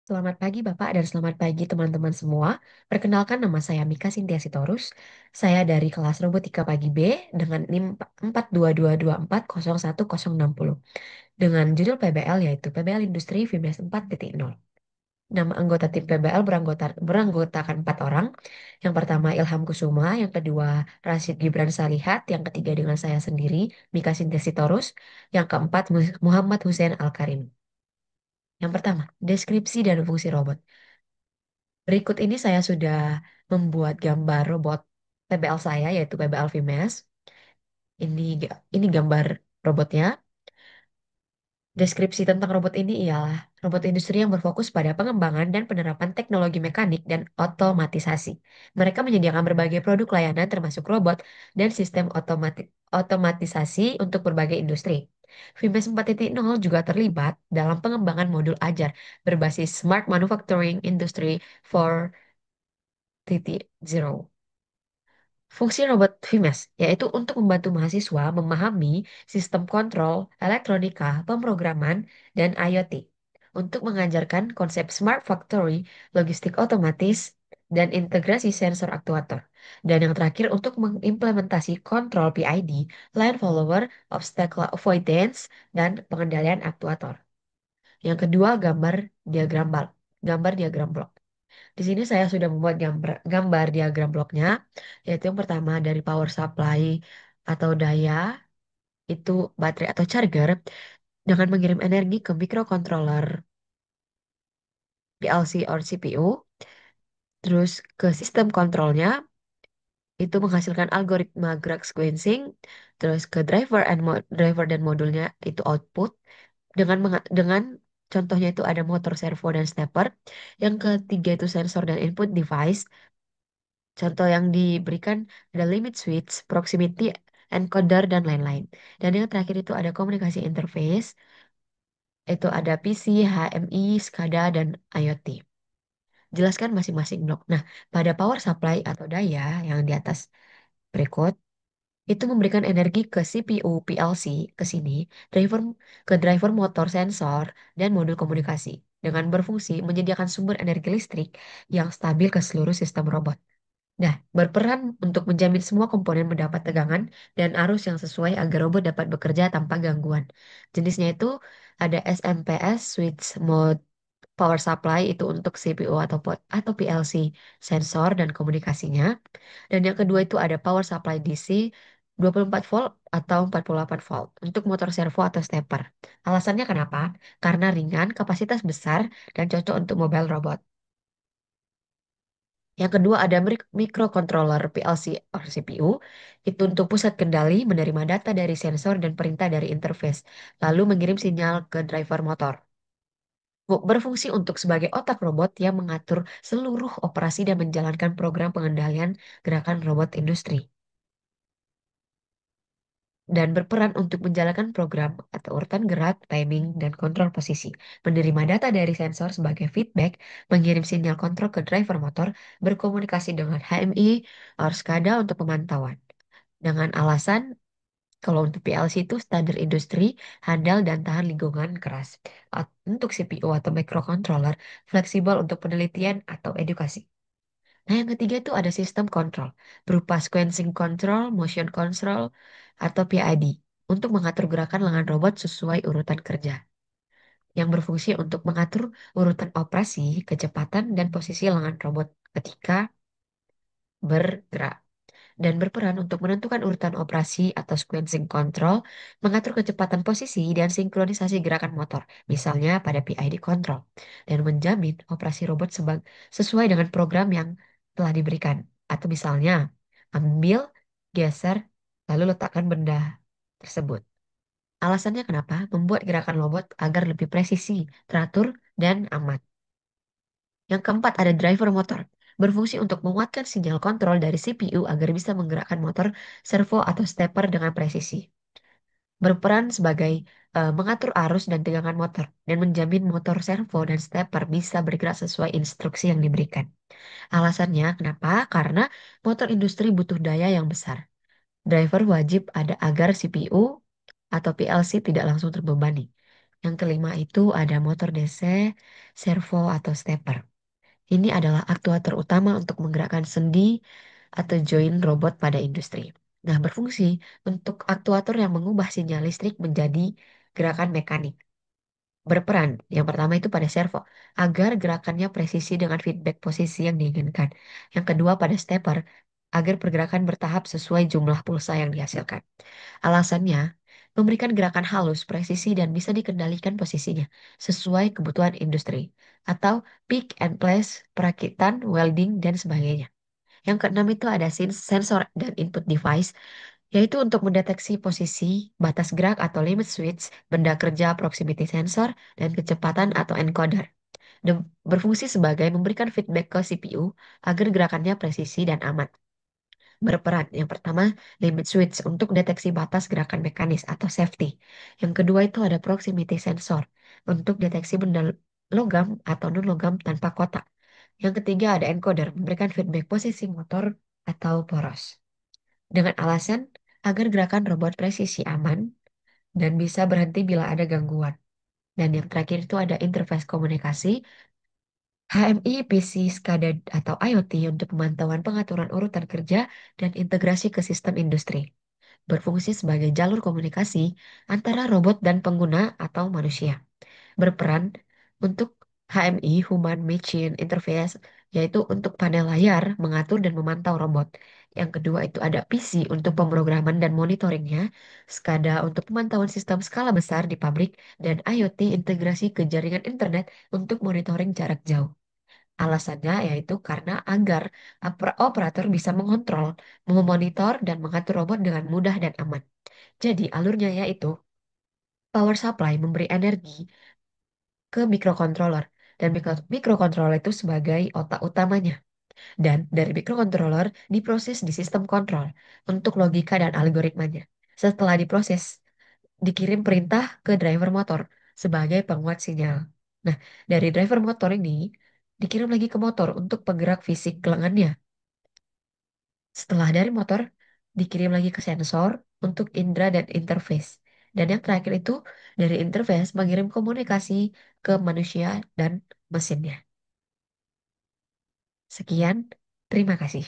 Selamat pagi Bapak dan selamat pagi teman-teman semua. Perkenalkan nama saya Mika Sintia Sitorus. Saya dari kelas Robotika Pagi B dengan NIM 422240160 dengan judul PBL yaitu PBL Industri Fibres 4.0. Nama anggota tim PBL beranggotakan 4 orang. Yang pertama Ilham Kusuma, yang kedua Rashid Gibran Salihat, yang ketiga dengan saya sendiri Mika Sintia Sitorus, yang keempat Muhammad Hussein Al-Karim. Yang pertama, deskripsi dan fungsi robot. Berikut ini saya sudah membuat gambar robot PBL saya yaitu PBL Vimes. Ini gambar robotnya. Deskripsi tentang robot ini ialah robot industri yang berfokus pada pengembangan dan penerapan teknologi mekanik dan otomatisasi. Mereka menyediakan berbagai produk layanan termasuk robot dan sistem otomatisasi untuk berbagai industri. Vimes 4.0 juga terlibat dalam pengembangan modul ajar berbasis Smart Manufacturing Industry 4.0. Fungsi robot Vimes yaitu untuk membantu mahasiswa memahami sistem kontrol, elektronika, pemrograman, dan IoT untuk mengajarkan konsep smart factory, logistik otomatis, dan integrasi sensor aktuator. Dan yang terakhir untuk mengimplementasi kontrol PID, line follower, obstacle avoidance, dan pengendalian aktuator. Yang kedua, gambar diagram blok. Di sini saya sudah membuat gambar diagram bloknya, yaitu yang pertama dari power supply atau daya, itu baterai atau charger, dengan mengirim energi ke microcontroller PLC or CPU, terus ke sistem kontrolnya, itu menghasilkan algoritma Graph sequencing, terus ke driver dan modulnya itu output, dengan contohnya itu ada motor servo dan stepper. Yang ketiga itu sensor dan input device. Contoh yang diberikan ada limit switch, proximity encoder, dan lain-lain. Dan yang terakhir itu ada komunikasi interface, itu ada PC, HMI, SCADA, dan IoT. Jelaskan masing-masing blok. Nah, pada power supply atau daya yang di atas berikut, itu memberikan energi ke CPU, PLC, ke sini, driver ke driver motor sensor, dan modul komunikasi, dengan berfungsi menyediakan sumber energi listrik yang stabil ke seluruh sistem robot. Nah, berperan untuk menjamin semua komponen mendapat tegangan dan arus yang sesuai agar robot dapat bekerja tanpa gangguan. Jenisnya itu ada SMPS, switch mode power supply itu untuk CPU atau PLC, sensor dan komunikasinya. Dan yang kedua itu ada power supply DC 24 volt atau 48 volt untuk motor servo atau stepper. Alasannya kenapa? Karena ringan, kapasitas besar, dan cocok untuk mobile robot. Yang kedua ada microcontroller PLC or CPU. Itu untuk pusat kendali menerima data dari sensor dan perintah dari interface, lalu mengirim sinyal ke driver motor. Berfungsi untuk sebagai otak robot yang mengatur seluruh operasi dan menjalankan program pengendalian gerakan robot industri. Dan berperan untuk menjalankan program atau urutan gerak, timing, dan kontrol posisi. Menerima data dari sensor sebagai feedback, mengirim sinyal kontrol ke driver motor, berkomunikasi dengan HMI atau SCADA untuk pemantauan. Dengan alasan kalau untuk PLC itu standar industri, handal dan tahan lingkungan keras. Untuk CPU atau microcontroller, fleksibel untuk penelitian atau edukasi. Nah, yang ketiga itu ada sistem kontrol, berupa sequencing control, motion control, atau PID, untuk mengatur gerakan lengan robot sesuai urutan kerja, yang berfungsi untuk mengatur urutan operasi, kecepatan, dan posisi lengan robot ketika bergerak, dan berperan untuk menentukan urutan operasi atau sequencing control, mengatur kecepatan posisi dan sinkronisasi gerakan motor, misalnya pada PID control, dan menjamin operasi robot sesuai dengan program yang telah diberikan. Atau misalnya, ambil, geser, lalu letakkan benda tersebut. Alasannya kenapa? Membuat gerakan robot agar lebih presisi, teratur, dan aman. Yang keempat ada driver motor. Berfungsi untuk menguatkan sinyal kontrol dari CPU agar bisa menggerakkan motor, servo, atau stepper dengan presisi. Berperan sebagai mengatur arus dan tegangan motor dan menjamin motor servo dan stepper bisa bergerak sesuai instruksi yang diberikan. Alasannya kenapa? Karena motor industri butuh daya yang besar. Driver wajib ada agar CPU atau PLC tidak langsung terbebani. Yang kelima itu ada motor DC, servo atau stepper. Ini adalah aktuator utama untuk menggerakkan sendi atau join robot pada industri. Nah, berfungsi untuk aktuator yang mengubah sinyal listrik menjadi gerakan mekanik. Berperan, yang pertama itu pada servo, agar gerakannya presisi dengan feedback posisi yang diinginkan. Yang kedua pada stepper, agar pergerakan bertahap sesuai jumlah pulsa yang dihasilkan. Alasannya, memberikan gerakan halus, presisi, dan bisa dikendalikan posisinya sesuai kebutuhan industri. Atau pick and place, perakitan, welding, dan sebagainya. Yang keenam itu ada sensor dan input device, yaitu untuk mendeteksi posisi, batas gerak atau limit switch, benda kerja proximity sensor, dan kecepatan atau encoder. Berfungsi sebagai memberikan feedback ke CPU agar gerakannya presisi dan aman. Berperan, yang pertama, limit switch untuk deteksi batas gerakan mekanis atau safety. Yang kedua itu ada proximity sensor untuk deteksi benda logam atau non-logam tanpa kotak. Yang ketiga ada encoder, memberikan feedback posisi motor atau poros. Dengan alasan agar gerakan robot presisi aman dan bisa berhenti bila ada gangguan. Dan yang terakhir itu ada interface komunikasi, HMI, PC, SCADA, atau IoT untuk pemantauan pengaturan urutan kerja dan integrasi ke sistem industri. Berfungsi sebagai jalur komunikasi antara robot dan pengguna atau manusia. Berperan untuk HMI, Human Machine Interface, yaitu untuk panel layar, mengatur dan memantau robot. Yang kedua itu ada PC untuk pemrograman dan monitoringnya, SCADA untuk pemantauan sistem skala besar di pabrik, dan IoT integrasi ke jaringan internet untuk monitoring jarak jauh. Alasannya yaitu karena agar operator bisa mengontrol, memonitor, dan mengatur robot dengan mudah dan aman. Jadi alurnya yaitu power supply memberi energi ke microcontroller dan microcontroller itu sebagai otak utamanya. Dan dari microcontroller diproses di sistem kontrol untuk logika dan algoritmanya. Setelah diproses, dikirim perintah ke driver motor sebagai penguat sinyal. Nah, dari driver motor ini dikirim lagi ke motor untuk penggerak fisik lengannya. Setelah dari motor, dikirim lagi ke sensor untuk indera dan interface. Dan yang terakhir itu dari interface mengirim komunikasi ke manusia dan mesinnya. Sekian, terima kasih.